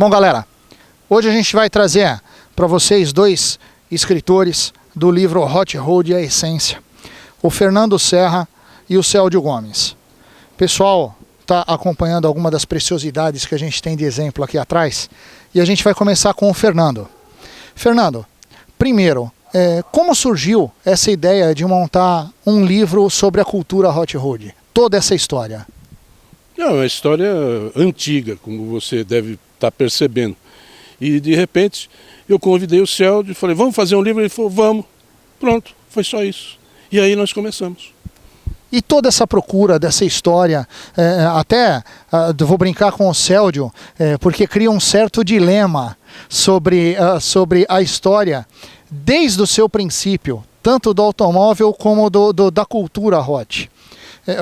Bom, galera, hoje a gente vai trazer para vocês dois escritores do livro Hot Rod e a Essência, o Fernando Serra e o Céldio Gomes. O pessoal está acompanhando alguma das preciosidades que a gente tem de exemplo aqui atrás e a gente vai começar com o Fernando. Fernando, primeiro, como surgiu essa ideia de montar um livro sobre a cultura Hot Rod? Toda essa história. É uma história antiga, como você deve estar percebendo. E de repente eu convidei o Céldio e falei, vamos fazer um livro? Ele falou, vamos. Pronto, foi só isso. E aí nós começamos. E toda essa procura dessa história, vou brincar com o Céldio, porque cria um certo dilema sobre a história, desde o seu princípio, tanto do automóvel como da cultura hot.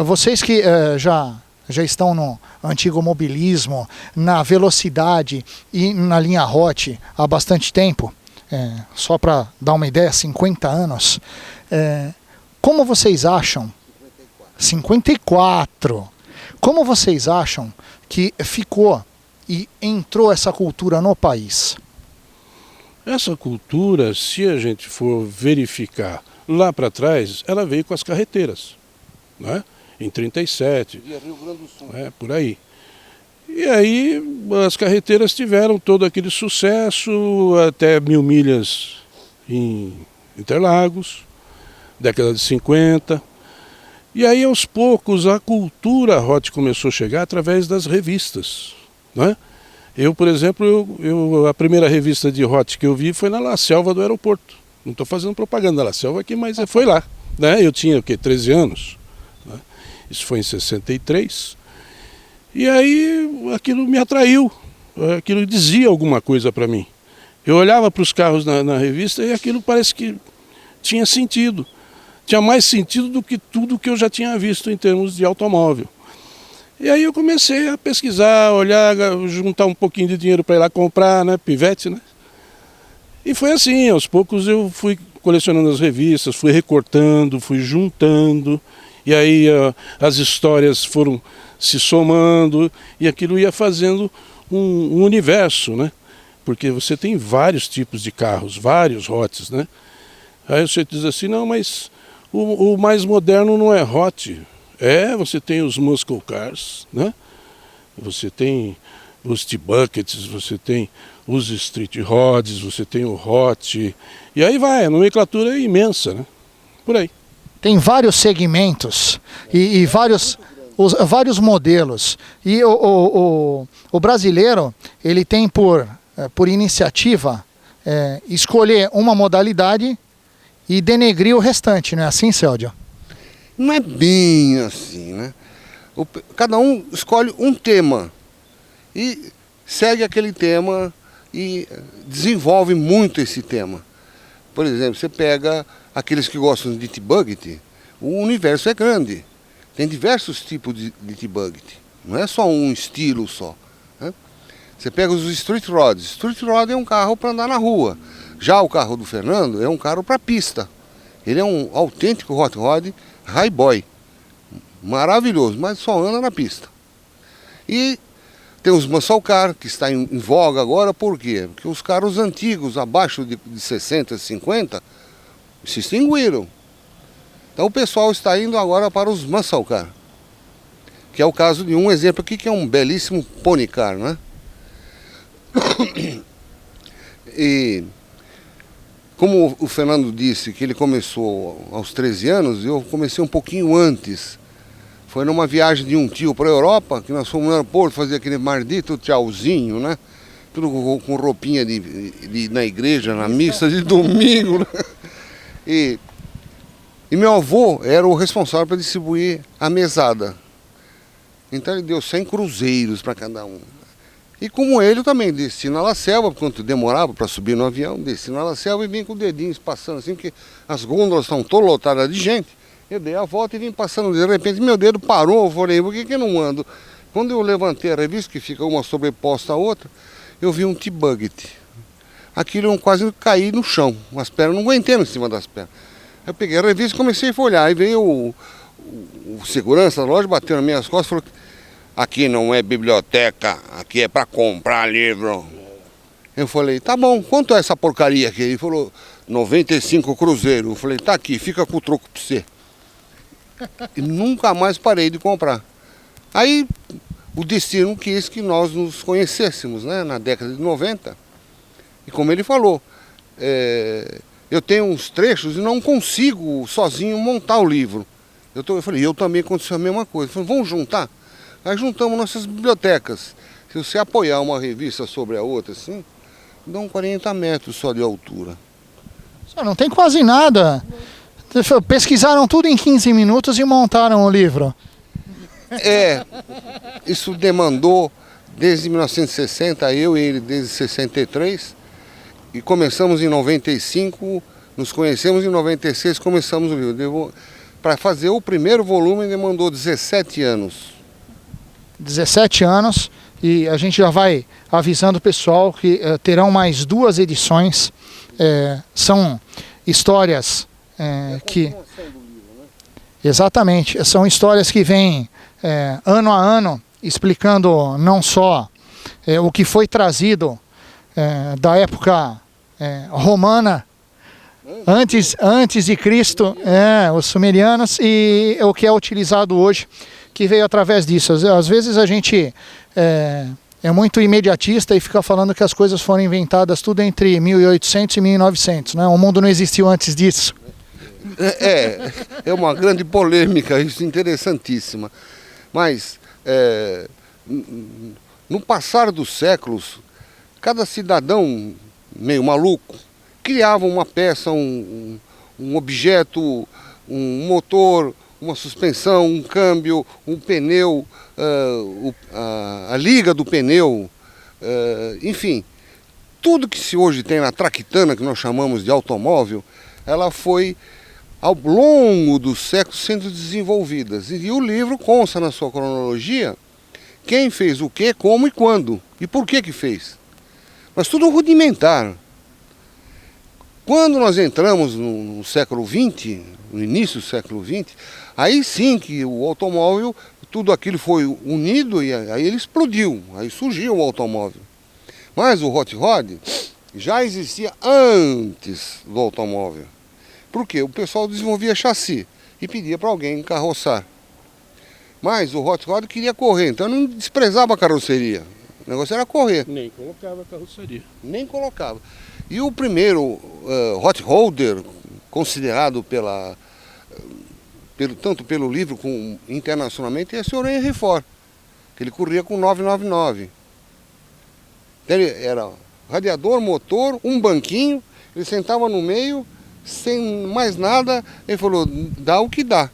Vocês que já estão no antigo mobilismo, na velocidade e na linha hot há bastante tempo, só para dar uma ideia, 50 anos, como vocês acham... 54. Como vocês acham que ficou e entrou essa cultura no país? Essa cultura, se a gente for verificar lá para trás, ela veio com as carreteiras, né? Em 37, Rio Grande do Sul. Por aí. E aí as carreteiras tiveram todo aquele sucesso, até 1000 milhas em Interlagos, década de 50. E aí, aos poucos, a cultura hot começou a chegar através das revistas, né? Eu, por exemplo, a primeira revista de hot que eu vi foi na La Selva do aeroporto. Não estou fazendo propaganda da La Selva aqui, mas foi lá, né? Eu tinha, 13 anos, né? Isso foi em 63. E aí, aquilo me atraiu, aquilo dizia alguma coisa para mim. Eu olhava para os carros na revista e aquilo parece que tinha sentido. Tinha mais sentido do que tudo que eu já tinha visto em termos de automóvel. E aí eu comecei a pesquisar, olhar, juntar um pouquinho de dinheiro para ir lá comprar, né, pivete, né? E foi assim, aos poucos eu fui colecionando as revistas, fui recortando, fui juntando, e aí as histórias foram se somando, e aquilo ia fazendo um universo, né? Porque você tem vários tipos de carros, vários hots, né? Aí você diz assim, não, mas... O mais moderno não é hot, você tem os muscle cars, né? Você tem os T-Buckets, você tem os street rods, você tem o hot, e aí vai, a nomenclatura é imensa, né? Por aí. Tem vários segmentos e vários modelos, e o brasileiro ele tem por iniciativa escolher uma modalidade e denegrir o restante, não é assim, Céldio? Não é bem assim, né? Cada um escolhe um tema e segue aquele tema e desenvolve muito esse tema. Por exemplo, você pega aqueles que gostam de T-Bucket, o universo é grande. Tem diversos tipos de T-Bucket, não é só um estilo só, né? Você pega os Street Rods. Street Rod é um carro para andar na rua. Já o carro do Fernando é um carro para pista. Ele é um autêntico hot rod highboy. Maravilhoso, mas só anda na pista. E tem os muscle car, que está em voga agora, por quê? Porque os carros antigos, abaixo de 60, 50, se extinguiram. Então o pessoal está indo agora para os muscle car. Que é o caso de um exemplo aqui, que é um belíssimo pony car, né? E como o Fernando disse que ele começou aos 13 anos, eu comecei um pouquinho antes. Foi numa viagem de um tio para a Europa, que nós fomos no aeroporto fazer aquele maldito tchauzinho, né? Tudo com roupinha na igreja, na missa de domingo, né? E meu avô era o responsável para distribuir a mesada. Então ele deu 100 cruzeiros para cada um. E como ele, eu também desci na La Selva, quando demorava para subir no avião, desci na La Selva e vim com o dedinho passando assim, porque as gôndolas estão todas lotadas de gente. Eu dei a volta e vim passando, de repente meu dedo parou, eu falei, por que eu não ando? Quando eu levantei a revista, que fica uma sobreposta à outra, eu vi um T-Bucket. Aquilo eu quase caí no chão, as pernas não aguentei em cima das pernas. Eu peguei a revista e comecei a folhear, aí veio o segurança da loja, bateu nas minhas costas e falou, aqui não é biblioteca, aqui é para comprar livro. Eu falei, tá bom, quanto é essa porcaria aqui? Ele falou, 95 cruzeiro. Eu falei, tá aqui, fica com o troco para você. E nunca mais parei de comprar. Aí o destino quis que nós nos conhecêssemos, né, na década de 90. E como ele falou, eu tenho uns trechos e não consigo sozinho montar o livro. Eu falei, eu também aconteceu a mesma coisa. Eu falei, vamos juntar? Aí juntamos nossas bibliotecas. Se você apoiar uma revista sobre a outra, assim, dão 40 metros só de altura. Não tem quase nada. Pesquisaram tudo em 15 minutos e montaram o livro. Isso demandou desde 1960, eu e ele desde 63. E começamos em 95, nos conhecemos em 96, começamos o livro. Para fazer o primeiro volume demandou 17 anos. 17 anos. E a gente já vai avisando o pessoal que terão mais 2 edições. São histórias que... Exatamente, são histórias que vêm ano a ano explicando não só o que foi trazido da época romana, antes de Cristo, os sumerianos, e o que é utilizado hoje, que veio através disso. Às vezes a gente é muito imediatista e fica falando que as coisas foram inventadas tudo entre 1800 e 1900, né? O mundo não existiu antes disso. É uma grande polêmica, isso interessantíssima. Mas, no passar dos séculos, cada cidadão meio maluco criava uma peça, um objeto, um motor, uma suspensão, um câmbio, um pneu, a liga do pneu, enfim. Tudo que se hoje tem na traquitana, que nós chamamos de automóvel, ela foi ao longo dos séculos sendo desenvolvidas. E o livro consta na sua cronologia quem fez o que, como e quando. E por que fez. Mas tudo rudimentar. Quando nós entramos no século XX, no início do século XX, aí sim que o automóvel, tudo aquilo foi unido e aí ele explodiu. Aí surgiu o automóvel. Mas o hot rod já existia antes do automóvel. Porque o pessoal desenvolvia chassi e pedia para alguém encarroçar. Mas o hot rod queria correr, então não desprezava a carroceria. O negócio era correr. Nem colocava a carroceria. Nem colocava. E o primeiro hot roder, considerado tanto pelo livro como internacionalmente, é o Sr. Henry Ford, que ele corria com 999. Ele era radiador, motor, um banquinho, ele sentava no meio, sem mais nada, ele falou, dá o que dá.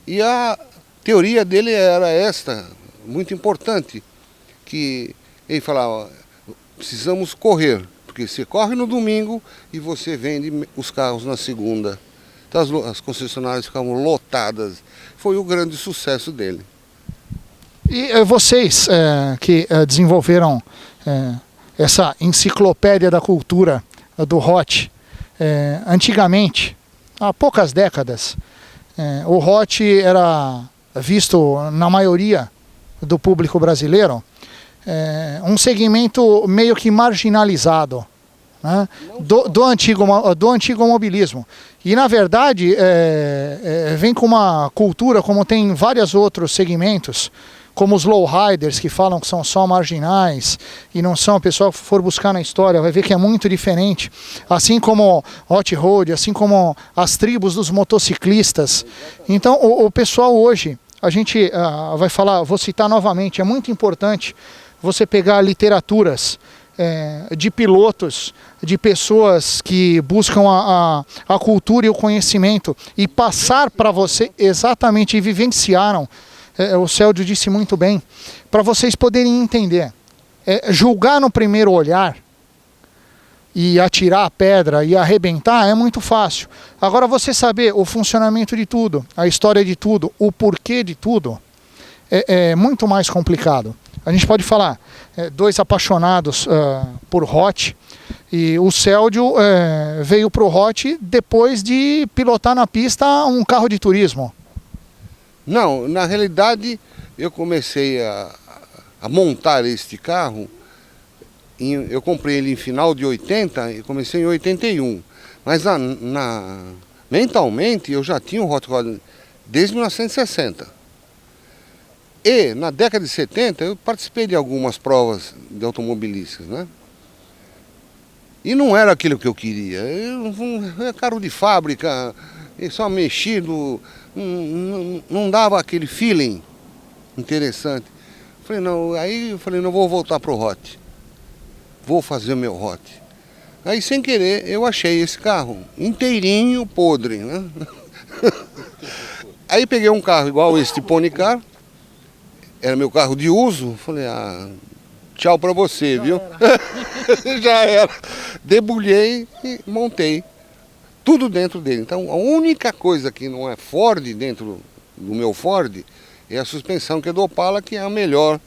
E a teoria dele era esta, muito importante, que ele falava, precisamos correr, porque você corre no domingo e você vende os carros na segunda. Então as concessionárias ficavam lotadas. Foi o grande sucesso dele. E vocês que desenvolveram essa enciclopédia da cultura do hot, antigamente, há poucas décadas, o hot era visto na maioria do público brasileiro um segmento meio que marginalizado, né, do antigo mobilismo. E na verdade vem com uma cultura, como tem vários outros segmentos, como os lowriders, que falam que são só marginais e não são. O pessoal que for buscar na história vai ver que é muito diferente, assim como hot road, assim como as tribos dos motociclistas. Então o pessoal hoje, a gente vai falar, vou citar novamente, é muito importante você pegar literaturas de pilotos, de pessoas que buscam a cultura e o conhecimento e passar para você exatamente, e vivenciaram. O Célio disse muito bem, para vocês poderem entender. Julgar no primeiro olhar e atirar a pedra e arrebentar é muito fácil. Agora você saber o funcionamento de tudo, a história de tudo, o porquê de tudo, é muito mais complicado. A gente pode falar, 2 apaixonados por hot, e o Célio veio para o hot depois de pilotar na pista um carro de turismo. Não, na realidade, eu comecei a montar este carro, eu comprei ele em final de 80 e comecei em 81. Mas mentalmente eu já tinha um Hot Rod desde 1960. E na década de 70 eu participei de algumas provas de automobilísticas, né? E não era aquilo que eu queria. É carro de fábrica, só mexido, não dava aquele feeling interessante. Aí eu falei, não vou voltar pro Hot. Vou fazer o meu Hot. Aí sem querer eu achei esse carro, inteirinho podre, né? Aí peguei um carro igual esse Pony Car, era meu carro de uso, falei, tchau pra você, viu? Já era. Debulhei e montei tudo dentro dele. Então a única coisa que não é Ford dentro do meu Ford é a suspensão que é do Opala, que é a melhor,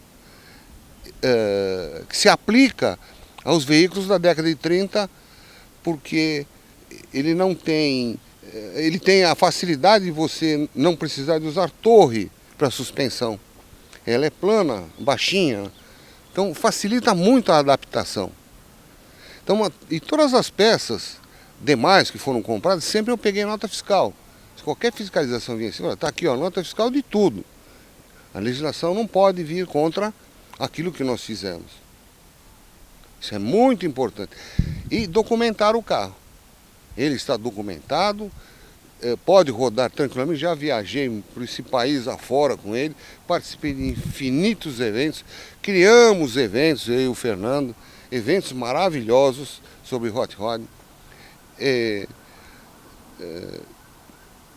que se aplica aos veículos da década de 30, porque ele tem a facilidade de você não precisar de usar torre para suspensão. Ela é plana, baixinha, então facilita muito a adaptação. Então, e todas as peças demais que foram compradas, sempre eu peguei nota fiscal. Se qualquer fiscalização vinha assim, está aqui, ó, nota fiscal de tudo. A legislação não pode vir contra aquilo que nós fizemos. Isso é muito importante. E documentar o carro. Ele está documentado, pode rodar tranquilamente. Já viajei por esse país afora com ele, participei de infinitos eventos, criamos eventos, eu e o Fernando, eventos maravilhosos sobre Hot Rod.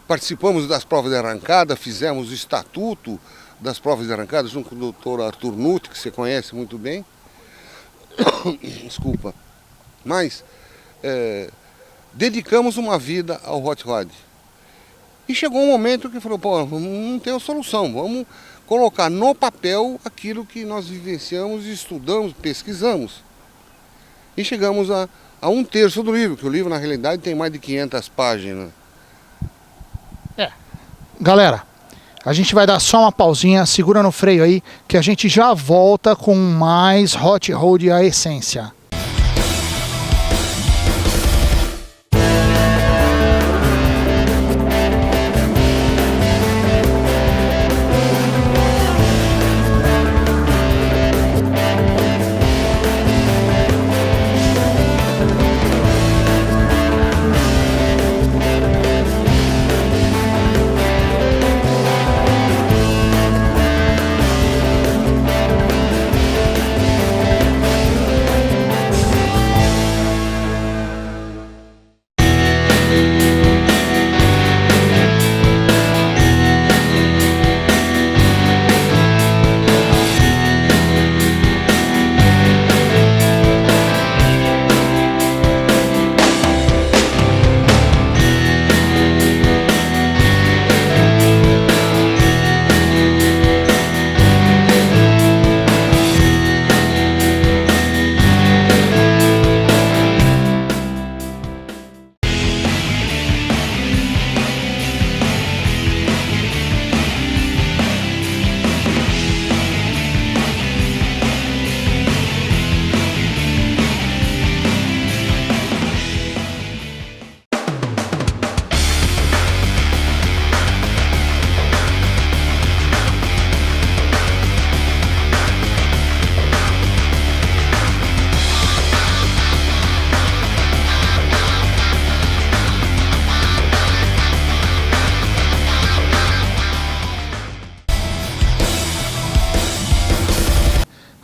Participamos das provas de arrancada, fizemos o estatuto das provas de arrancada junto com o doutor Arthur Nutt, que você conhece muito bem. Desculpa. Mas dedicamos uma vida ao Hot Rod. E chegou um momento que falou, pô, não tem solução, vamos colocar no papel aquilo que nós vivenciamos, estudamos, pesquisamos. E chegamos a 1/3 do livro, que o livro na realidade tem mais de 500 páginas. Galera, a gente vai dar só uma pausinha, segura no freio aí, que a gente já volta com mais Hot Rod a essência.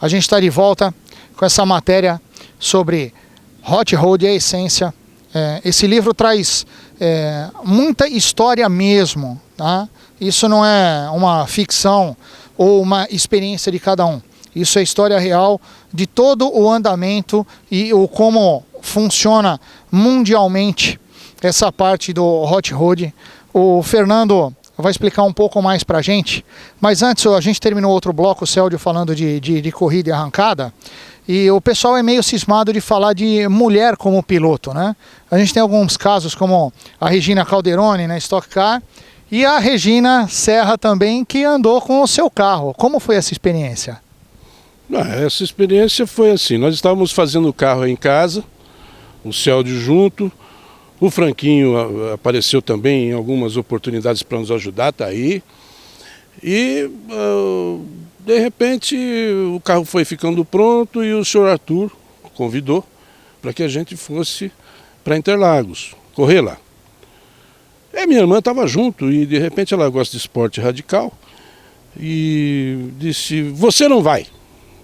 A gente está de volta com essa matéria sobre Hot Rod e a essência. Esse livro traz muita história mesmo, tá? Isso não é uma ficção ou uma experiência de cada um. Isso é história real de todo o andamento e o como funciona mundialmente essa parte do Hot Rod. O Fernando vai explicar um pouco mais pra gente, mas antes a gente terminou outro bloco, o Célio falando de corrida e arrancada, e o pessoal é meio cismado de falar de mulher como piloto, né? A gente tem alguns casos como a Regina Calderoni na Stock Car E a Regina Serra também, que andou com o seu carro. Como foi essa experiência? Essa experiência foi assim, nós estávamos fazendo o carro em casa, o Célio junto, o Franquinho apareceu também em algumas oportunidades para nos ajudar, tá aí. E de repente o carro foi ficando pronto e o senhor Arthur convidou para que a gente fosse para Interlagos, correr lá. E minha irmã estava junto e de repente ela gosta de esporte radical e disse, você não vai,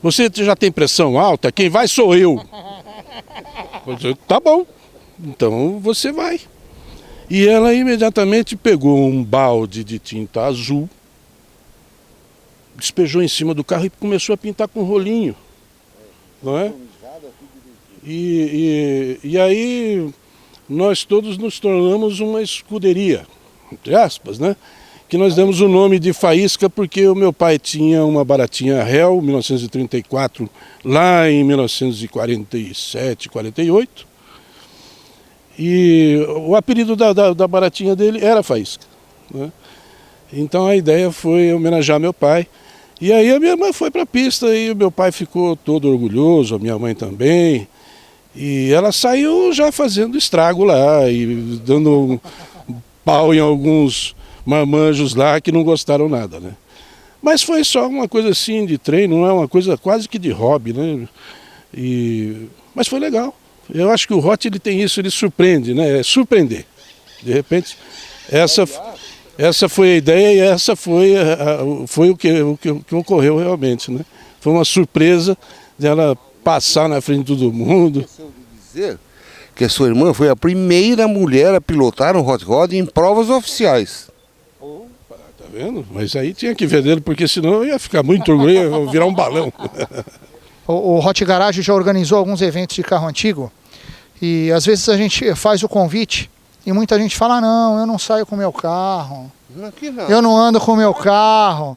você já tem pressão alta, quem vai sou eu. Eu disse, tá bom, então você vai. E ela imediatamente pegou um balde de tinta azul, despejou em cima do carro e começou a pintar com rolinho, não é? E aí nós todos nos tornamos uma escuderia, entre aspas, né? Que nós demos o nome de Faísca porque o meu pai tinha uma baratinha Hell, 1934, lá em 1947, 48. E o apelido da baratinha dele era Faísca, né? Então a ideia foi homenagear meu pai. E aí a minha irmã foi para a pista e o meu pai ficou todo orgulhoso, a minha mãe também. E ela saiu já fazendo estrago lá e dando pau em alguns marmanjos lá que não gostaram nada, né? Mas foi só uma coisa assim de treino, não é uma coisa quase que de hobby, né? Mas foi legal. Eu acho que o Hot ele tem isso, ele surpreende, né? É surpreender. De repente, essa foi a ideia e essa foi o que ocorreu realmente, né? Foi uma surpresa dela passar na frente de todo mundo. Dizer que a sua irmã foi a primeira mulher a pilotar um hot rod em provas oficiais. Opa, tá vendo? Mas aí tinha que ver dele, porque senão eu ia ficar muito orgulhoso, ia virar um balão. O Hot Garage já organizou alguns eventos de carro antigo e às vezes a gente faz o convite e muita gente fala, não, eu não saio com o meu carro. Aqui não. Eu não ando com o meu carro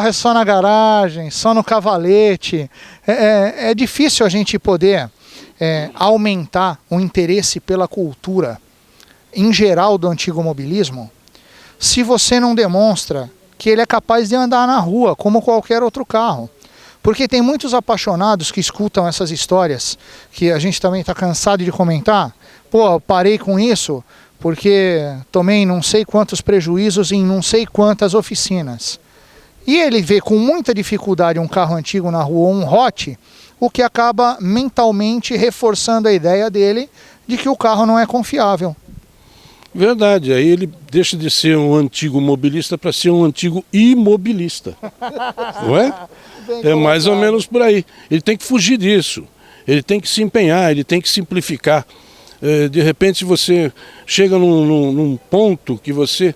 é só na garagem, só no cavalete. É difícil a gente poder aumentar o interesse pela cultura em geral do antigo mobilismo se você não demonstra que ele é capaz de andar na rua como qualquer outro carro. Porque tem muitos apaixonados que escutam essas histórias que a gente também está cansado de comentar. Pô, parei com isso porque tomei não sei quantos prejuízos em não sei quantas oficinas. E ele vê com muita dificuldade um carro antigo na rua, um Hot, o que acaba mentalmente reforçando a ideia dele de que o carro não é confiável. Verdade, aí ele deixa de ser um antigo mobilista para ser um antigo imobilista, não é? É mais ou menos por aí. Ele tem que fugir disso, ele tem que se empenhar, ele tem que simplificar. De repente você chega num ponto que você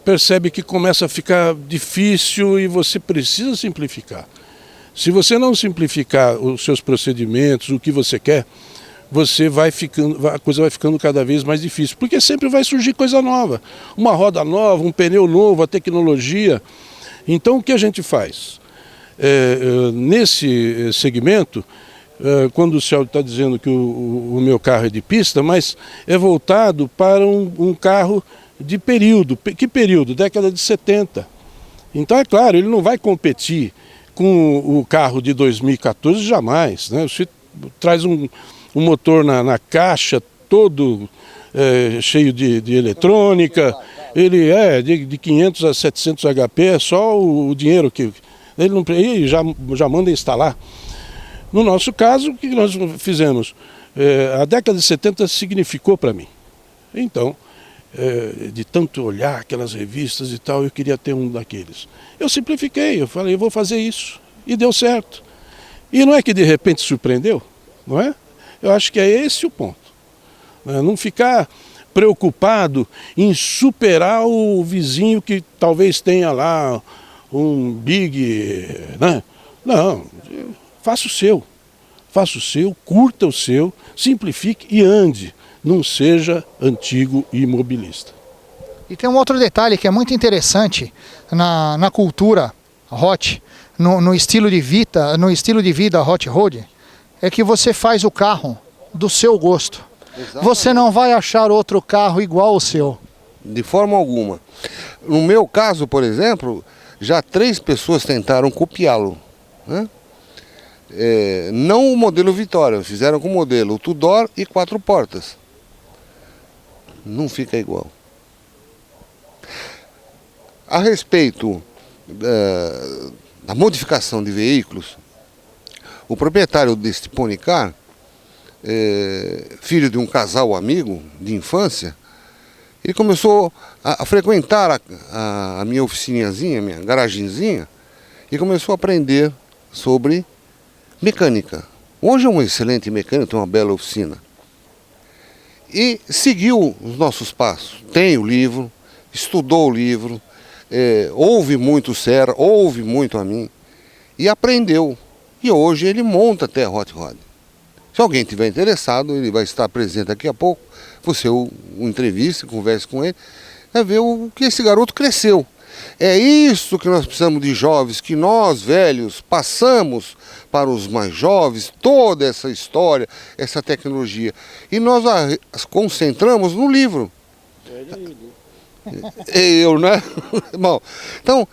percebe que começa a ficar difícil e você precisa simplificar. Se você não simplificar os seus procedimentos, o que você quer, a coisa vai ficando cada vez mais difícil, porque sempre vai surgir coisa nova, uma roda nova, um pneu novo, a tecnologia. Então o que a gente faz? Nesse segmento, quando o Célio está dizendo que o meu carro é de pista, mas é voltado para um carro de período. Que período? Década de 70. Então é claro, ele não vai competir com o carro de 2014 jamais, né? Você traz um motor na caixa todo cheio de eletrônica, ele de 500 a 700 HP, é só o dinheiro que ele não já manda instalar. No nosso caso, o que nós fizemos? A década de 70 significou para mim. Então, de tanto olhar aquelas revistas e tal, eu queria ter um daqueles. Eu simplifiquei, eu falei, eu vou fazer isso. E deu certo. E não é que de repente surpreendeu, não é? Eu acho que é esse o ponto. Não ficar preocupado em superar o vizinho que talvez tenha lá um Big, né? Não, faça o seu, curta o seu, simplifique e ande. Não seja antigo e imobilista. E tem um outro detalhe que é muito interessante na cultura Hot, no estilo de vida Hot Road, é que você faz o carro do seu gosto. Exatamente. Você não vai achar outro carro igual ao seu. de forma alguma. No meu caso, por exemplo, já 3 pessoas tentaram copiá-lo, né? Não o modelo Vitória, fizeram com o modelo Tudor e 4 portas. Não fica igual. A respeito da modificação de veículos, o proprietário deste Pony Car, filho de um casal amigo de infância, ele começou a frequentar a minha oficinazinha, minha garagenzinha, e começou a aprender sobre mecânica. Hoje é um excelente mecânico, tem uma bela oficina. E seguiu os nossos passos. Tem o livro, estudou o livro, ouve muito o Serra, ouve muito a mim, e aprendeu. E hoje ele monta até hot rod. Se alguém estiver interessado, ele vai estar presente daqui a pouco, você o entrevista, converse com ele, vai ver o que esse garoto cresceu. É isso que nós precisamos de jovens, que nós, velhos, passamos para os mais jovens, toda essa história, essa tecnologia. E nós as concentramos no livro. Eu, né? Bom, então,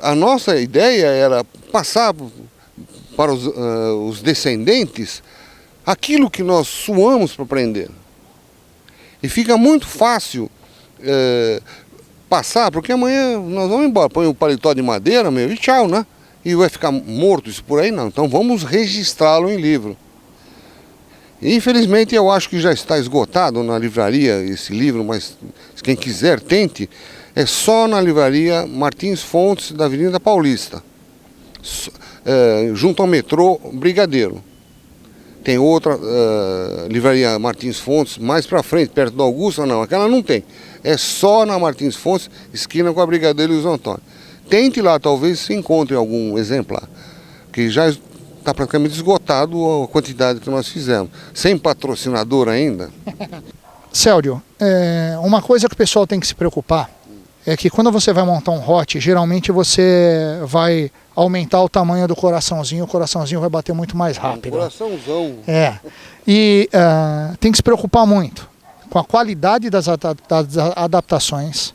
a nossa ideia era passar para os descendentes aquilo que nós suamos para aprender. E fica muito fácil passar, porque amanhã nós vamos embora, põe o paletó de madeira, meu, e tchau, né? E vai ficar morto isso por aí, não. Então vamos registrá-lo em livro. E, infelizmente eu acho que já está esgotado na livraria esse livro, mas quem quiser tente, é só na livraria Martins Fontes da Avenida Paulista, junto ao metrô Brigadeiro. Tem outra livraria Martins Fontes mais para frente, perto do Augusta, não, aquela não tem. É só na Martins Fontes, esquina com a Brigadeiro e Luiz Antônio. Tente lá, talvez se encontre algum exemplar, que já está praticamente esgotado a quantidade que nós fizemos. Sem patrocinador ainda. Célio, uma coisa que o pessoal tem que se preocupar é que quando você vai montar um hot, geralmente você vai aumentar o tamanho do coraçãozinho, o coraçãozinho vai bater muito mais rápido. Coraçãozão. E tem que se preocupar muito com a qualidade das adaptações,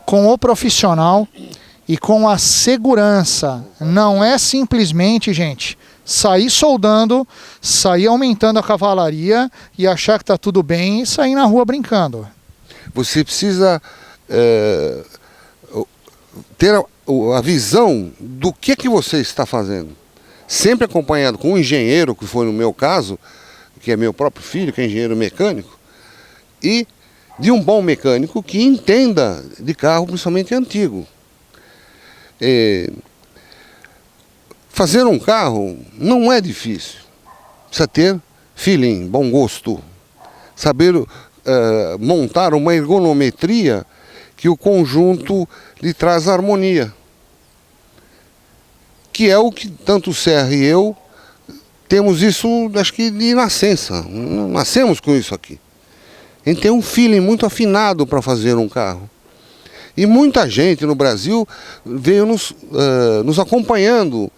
com o profissional e com a segurança. Não é simplesmente, gente, sair soldando, sair aumentando a cavalaria e achar que está tudo bem e sair na rua brincando. Você precisa ter a visão do que você está fazendo. Sempre acompanhado com um engenheiro, que foi no meu caso, que é meu próprio filho, que é engenheiro mecânico, e de um bom mecânico que entenda de carro, principalmente antigo. Fazer um carro não é difícil. Precisa ter feeling, bom gosto, saber montar uma ergonometria que o conjunto lhe traz harmonia. Que é o que tanto o Serra e eu temos isso, acho que de nascença. Nascemos com isso aqui. A gente tem um feeling muito afinado para fazer um carro. E muita gente no Brasil veio nos acompanhando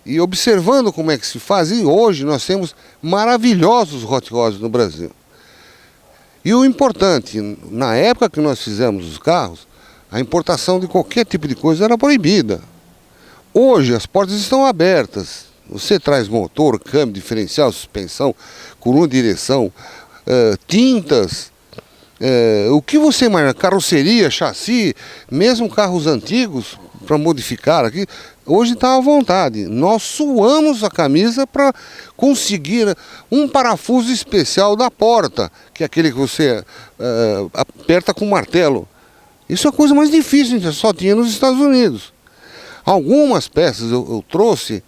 e observando como é que se faz. E hoje nós temos maravilhosos hot rods no Brasil. E o importante, na época que nós fizemos os carros, a importação de qualquer tipo de coisa era proibida. Hoje as portas estão abertas. Você traz motor, câmbio, diferencial, suspensão, coluna de direção, tintas, o que você imagina, carroceria, chassi, mesmo carros antigos para modificar aqui, hoje está à vontade. Nós suamos a camisa para conseguir um parafuso especial da porta, que é aquele que você aperta com martelo. Isso é a coisa mais difícil, a gente só tinha nos Estados Unidos. Algumas peças eu trouxe,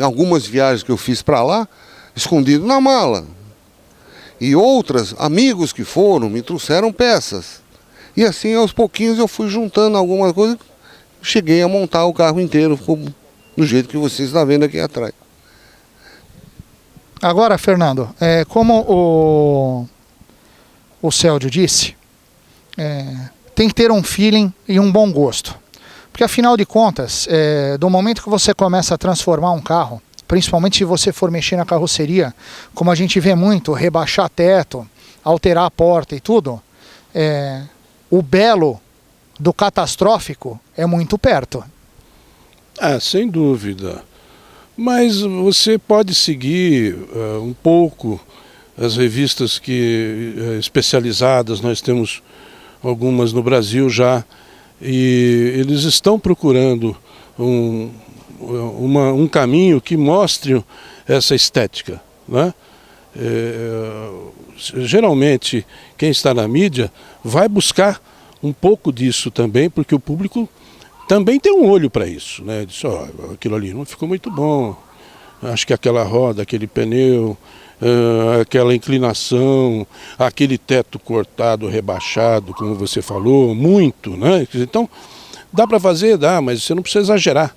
algumas viagens que eu fiz para lá, escondido na mala. E outras, amigos que foram, me trouxeram peças. E assim, aos pouquinhos, eu fui juntando algumas coisas, cheguei a montar o carro inteiro, do jeito que vocês estão vendo aqui atrás. Agora, Fernando, como o Célio disse, tem que ter um feeling e um bom gosto. Porque, afinal de contas, do momento que você começa a transformar um carro, principalmente se você for mexer na carroceria, como a gente vê muito, rebaixar teto, alterar a porta e tudo, o belo do catastrófico é muito perto. Ah, sem dúvida. Mas você pode seguir um pouco as revistas especializadas, nós temos algumas no Brasil já, e eles estão procurando um caminho que mostre essa estética, né? Geralmente, quem está na mídia vai buscar um pouco disso também, porque o público também tem um olho para isso, né? Diz, aquilo ali não ficou muito bom, acho que aquela roda, aquele pneu, aquela inclinação, aquele teto cortado, rebaixado, como você falou, muito, né? Então, dá para fazer, dá, mas você não precisa exagerar,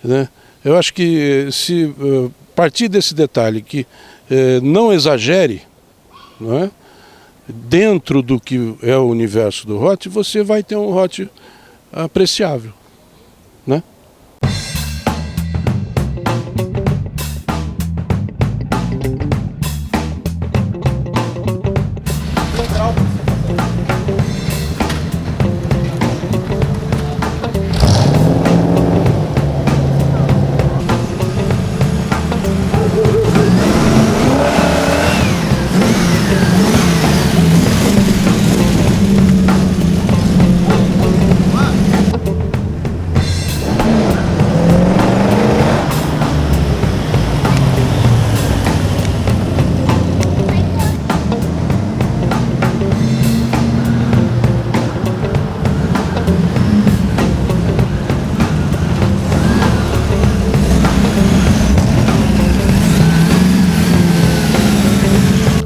né? Eu acho que se partir desse detalhe que não exagere, não é? Dentro do que é o universo do Hot, você vai ter um Hot apreciável, né?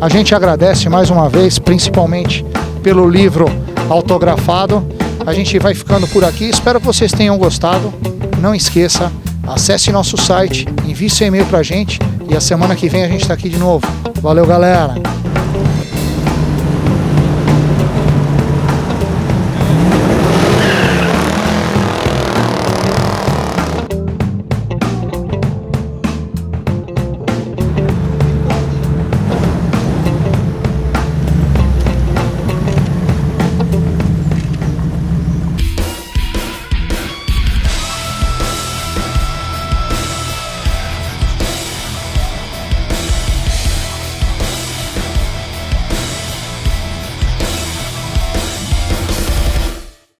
A gente agradece mais uma vez, principalmente pelo livro autografado. A gente vai ficando por aqui. Espero que vocês tenham gostado. Não esqueça, acesse nosso site, envie seu e-mail pra gente e a semana que vem a gente está aqui de novo. Valeu, galera!